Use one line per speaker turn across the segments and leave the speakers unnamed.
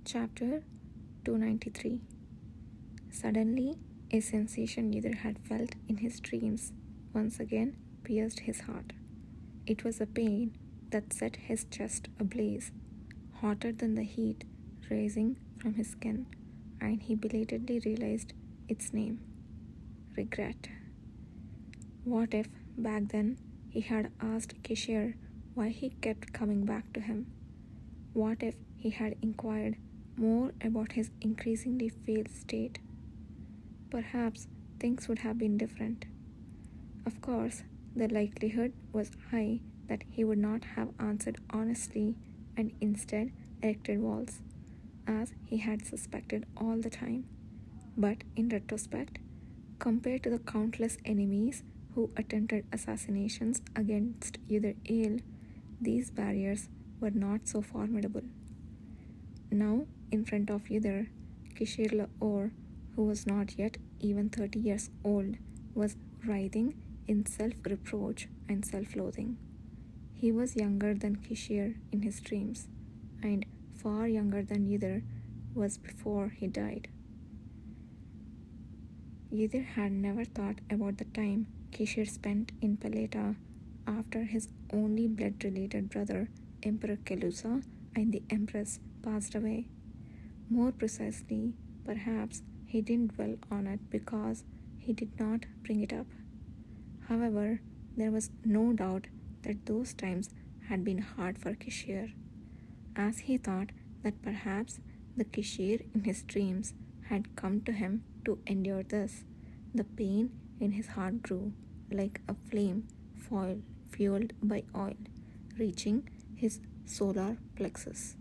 Chapter 293. Suddenly, a sensation Yudhir had felt in his dreams once again pierced his heart. It was a pain that set his chest ablaze, hotter than the heat rising from his skin, and he belatedly realized its name: regret. What if, back then, he had asked Kishir why he kept coming back to him? What if he had inquired more about his increasingly failed state? Perhaps things would have been different. Of course, the likelihood was high that he would not have answered honestly and instead erected walls, as he had suspected all the time. But in retrospect, compared to the countless enemies who attempted assassinations against Yudhir Ale, these barriers were not so formidable. Now, in front of Yudhir, Kishir Lahore, who was not yet even 30 years old, was writhing in self-reproach and self-loathing. He was younger than Kishir in his dreams, and far younger than Yudhir was before he died. Yudhir had never thought about the time Kishir spent in Peleta after his only blood-related brother, Emperor Kelusa, and the Empress passed away. More precisely, perhaps he didn't dwell on it because he did not bring it up. However, there was no doubt that those times had been hard for Kishir, as he thought that perhaps the Kishir in his dreams had come to him to endure this. The pain in his heart grew like a flame fueled by oil, reaching his solar plexus.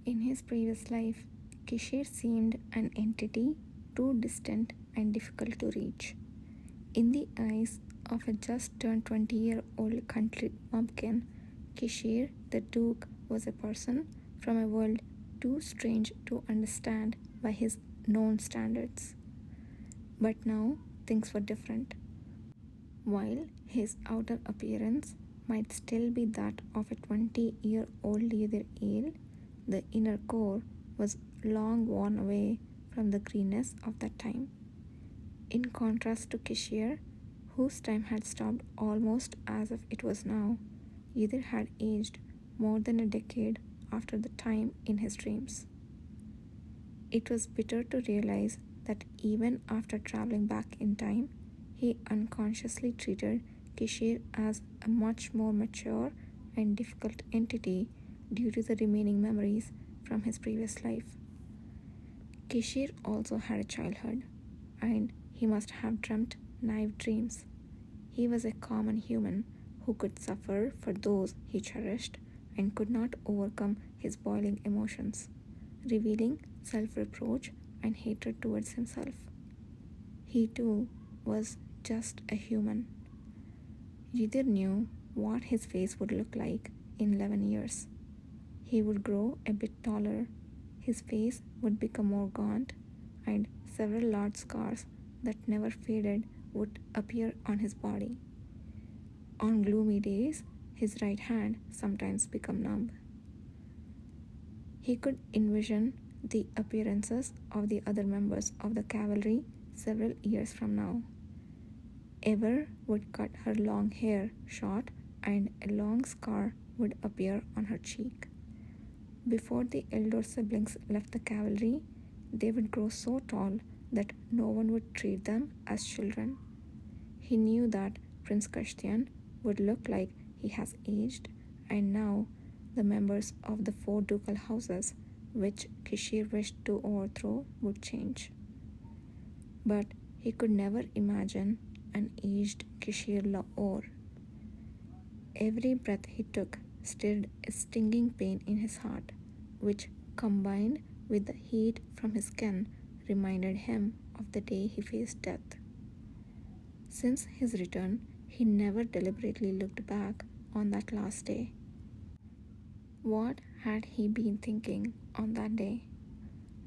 In his previous life, Kishir seemed an entity too distant and difficult to reach. In the eyes of a just turned 20-year-old country bumpkin, Kishir the Duke was a person from a world too strange to understand by his known standards. But now things were different. While his outer appearance might still be that of a 20-year-old Yudhir Ale, the inner core was long worn away from the greenness of that time. In contrast to Kishir, whose time had stopped almost as if it was now, Yudhir had aged more than a decade after the time in his dreams. It was bitter to realize that even after traveling back in time, he unconsciously treated Kishir as a much more mature and difficult entity due to the remaining memories from his previous life. Kishir also had a childhood, and he must have dreamt naive dreams. He was a common human who could suffer for those he cherished and could not overcome his boiling emotions, revealing self-reproach and hatred towards himself. He too was just a human. Yudhir knew what his face would look like in 11 years. He would grow a bit taller, his face would become more gaunt, and several large scars that never faded would appear on his body. On gloomy days, his right hand sometimes became numb. He could envision the appearances of the other members of the cavalry several years from now. Ever would cut her long hair short, and a long scar would appear on her cheek. Before the elder siblings left the cavalry, they would grow so tall that no one would treat them as children. He knew that Prince Kashtian would look like he has aged, and now the members of the 4 ducal houses which Kishir wished to overthrow would change. But he could never imagine an aged Kishir Lahore. Every breath he took stirred a stinging pain in his heart, which, combined with the heat from his skin, reminded him of the day he faced death. Since his return, he never deliberately looked back on that last day. What had he been thinking on that day?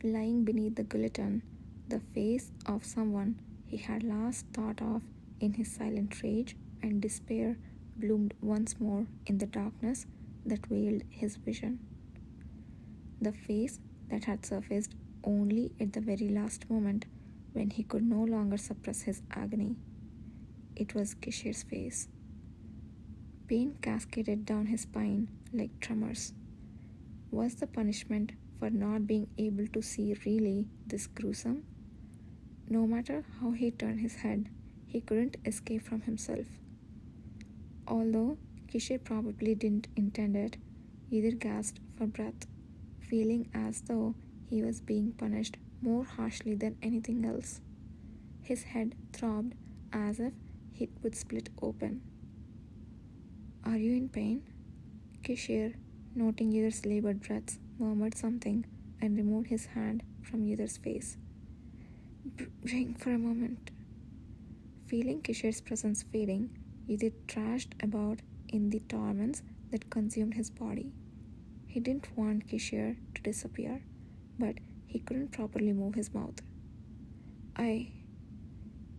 Lying beneath the guillotine, the face of someone he had last thought of in his silent rage and despair bloomed once more in the darkness that veiled his vision. the face that had surfaced only at the very last moment when he could no longer suppress his agony. It was Kishir's face. Pain cascaded down his spine like tremors. Was the punishment for not being able to see really this gruesome? No matter how he turned his head, he couldn't escape from himself. Although Kishir probably didn't intend it, Ydir gasped for breath, feeling as though he was being punished more harshly than anything else. His head throbbed as if it would split open. "Are you in pain?" Kishir, noting Ydir's labored breaths, murmured something and removed his hand from Ydir's face. "Bring for a moment." Feeling Kishir's presence fading, Ydir thrashed about in the torments that consumed his body. He didn't want Kishir to disappear, but he couldn't properly move his mouth.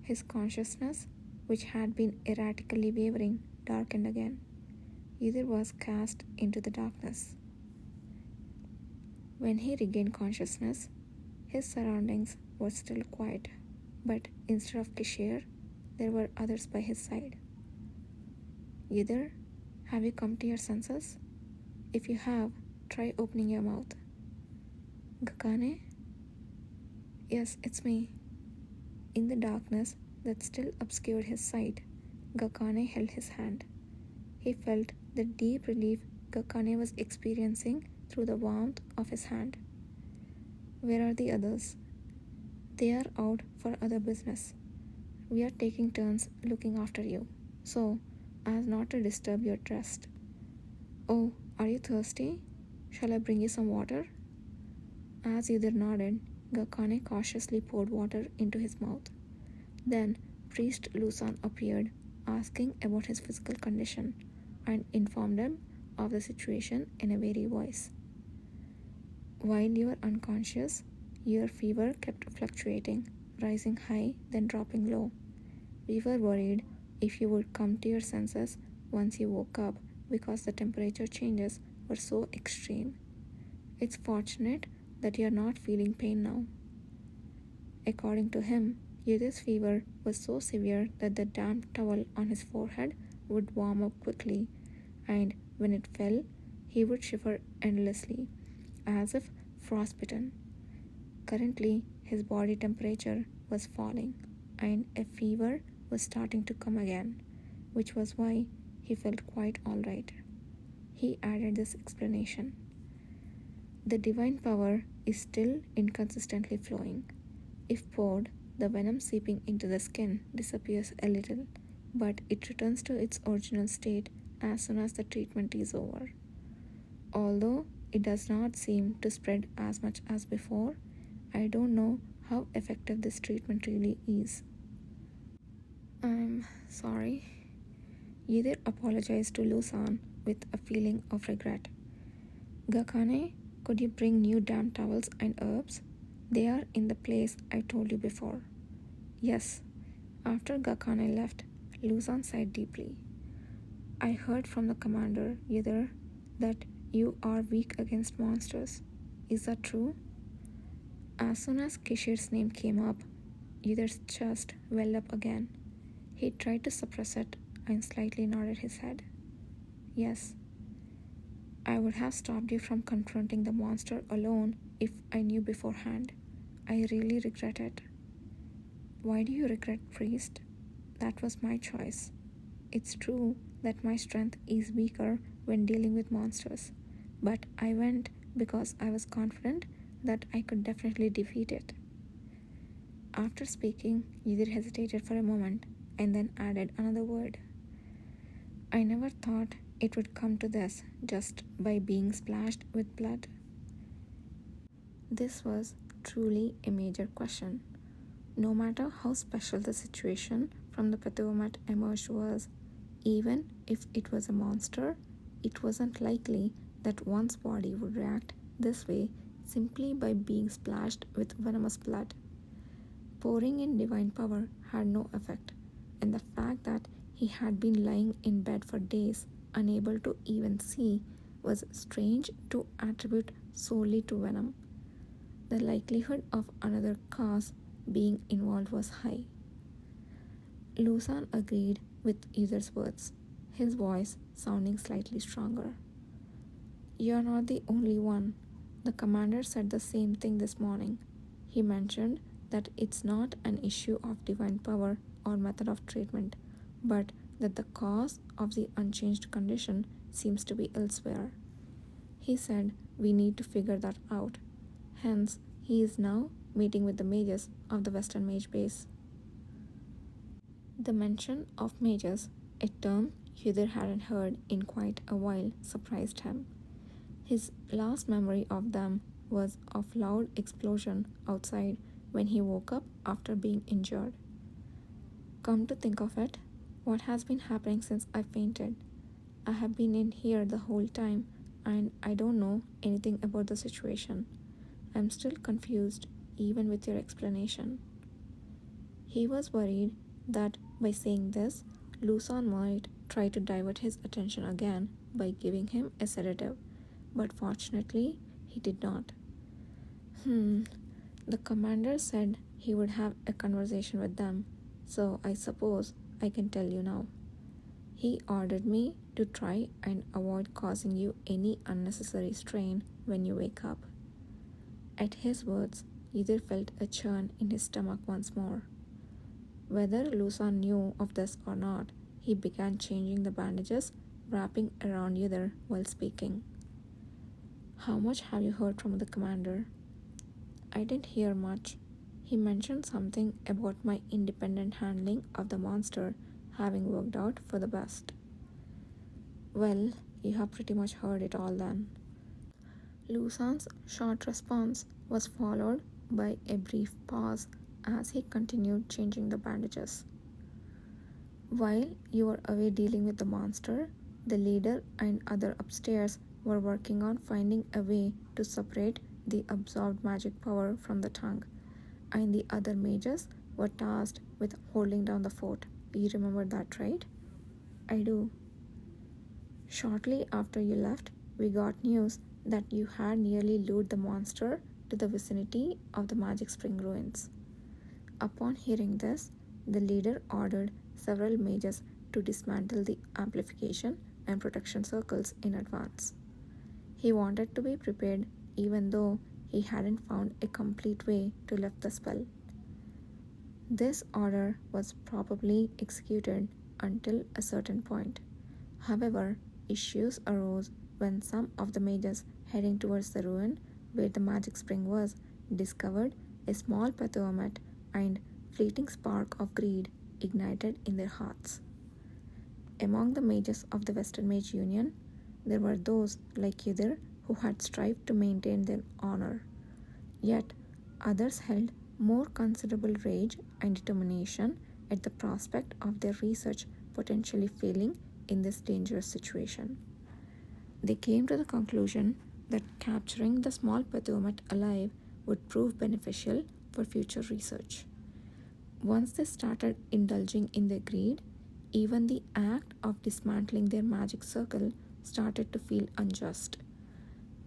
His consciousness, which had been erratically wavering, darkened again. Ydir was cast into the darkness. When he regained consciousness, his surroundings were still quiet, but instead of Kishir, there were others by his side. "Ydir, have you come to your senses? If you have, try opening your mouth." "Gakane?" "Yes, it's me." In the darkness that still obscured his sight, Gakane held his hand. He felt the deep relief Gakane was experiencing through the warmth of his hand. "Where are the others?" "They are out for other business. We are taking turns looking after you, so as not to disturb your rest." "Oh, are you thirsty? Shall I bring you some water?" As Ydir nodded, Gakane cautiously poured water into his mouth. Then Priest Lusan appeared, asking about his physical condition, and informed him of the situation in a weary voice. "While you were unconscious, your fever kept fluctuating, rising high, then dropping low. We were worried if you would come to your senses once you woke up because the temperature changes were so extreme. It's fortunate that you are not feeling pain now." According to him, Ydir's fever was so severe that the damp towel on his forehead would warm up quickly, and when it fell, he would shiver endlessly, as if frostbitten. Currently, his body temperature was falling, and a fever was starting to come again, which was why he felt quite all right. He added this explanation. "The divine power is still inconsistently flowing. If poured, the venom seeping into the skin disappears a little, but it returns to its original state as soon as the treatment is over. Although it does not seem to spread as much as before, I don't know how effective this treatment really is." "I'm sorry." Ydir apologized to Lusan with a feeling of regret. "Gakane, could you bring new damp towels and herbs? They are in the place I told you before." "Yes." After Gakane left, Lusan sighed deeply. "I heard from the commander, Ydir, that you are weak against monsters. Is that true?" As soon as Kishir's name came up, Ydir's chest welled up again. He tried to suppress it and slightly nodded his head. "Yes. I would have stopped you from confronting the monster alone if I knew beforehand. I really regret it." "Why do you regret, priest? That was my choice. It's true that my strength is weaker when dealing with monsters, but I went because I was confident that I could definitely defeat it." After speaking, Ydir hesitated for a moment and then added another word. "I never thought it would come to this just by being splashed with blood." This was truly a major question. No matter how special the situation from the Patuamat emerged was, even if it was a monster, it wasn't likely that one's body would react this way simply by being splashed with venomous blood. Pouring in divine power had no effect, and the fact that he had been lying in bed for days, unable to even see, was strange to attribute solely to venom. The likelihood of another cause being involved was high. Luzon agreed with Ether's words, his voice sounding slightly stronger. "You're not the only one. The commander said the same thing this morning. He mentioned that it's not an issue of divine power or method of treatment, but that the cause of the unchanged condition seems to be elsewhere. He said we need to figure that out. Hence, he is now meeting with the mages of the Western Mage Base." The mention of mages, a term Uther hadn't heard in quite a while, surprised him. His last memory of them was of loud explosion outside when he woke up after being injured. "Come to think of it, what has been happening since I fainted? I have been in here the whole time and I don't know anything about the situation. I'm still confused even with your explanation." He was worried that by saying this, Luzon might try to divert his attention again by giving him a sedative, but fortunately he did not. The commander said he would have a conversation with them, so I suppose I can tell you now. He ordered me to try and avoid causing you any unnecessary strain when you wake up." At his words, Ether felt a churn in his stomach once more. Whether Luzon knew of this or not, he began changing the bandages wrapping around Ether while speaking. "How much have you heard from the commander?" "I didn't hear much. He mentioned something about my independent handling of the monster having worked out for the best." "Well, you have pretty much heard it all then." Luzon's short response was followed by a brief pause as he continued changing the bandages. "While you were away dealing with the monster, the leader and other upstairs were working on finding a way to separate the absorbed magic power from the tongue, and the other mages were tasked with holding down the fort. You remember that, right?" "I do." "Shortly after you left, we got news that you had nearly lured the monster to the vicinity of the Magic Spring ruins. Upon hearing this, the leader ordered several mages to dismantle the amplification and protection circles in advance. He wanted to be prepared even though he hadn't found a complete way to lift the spell. This order was probably executed until a certain point. However, issues arose when some of the mages heading towards the ruin where the magic spring was discovered a small Pathomet, and fleeting spark of greed ignited in their hearts. Among the mages of the Western Mage Union, there were those like Uther who had strived to maintain their honor. Yet others held more considerable rage and determination at the prospect of their research potentially failing in this dangerous situation. They came to the conclusion that capturing the small Pathomet alive would prove beneficial for future research. Once they started indulging in their greed, even the act of dismantling their magic circle started to feel unjust.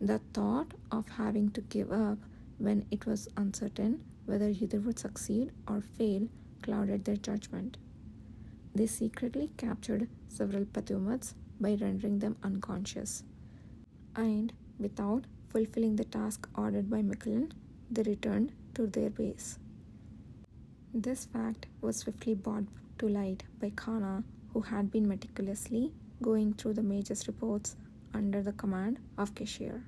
The thought of having to give up when it was uncertain whether Uther would succeed or fail clouded their judgment. They secretly captured several Pathomets by rendering them unconscious, and without fulfilling the task ordered by Miquelin, they returned to their base. This fact was swiftly brought to light by Kana, who had been meticulously going through the mage's reports under the command of Keshir.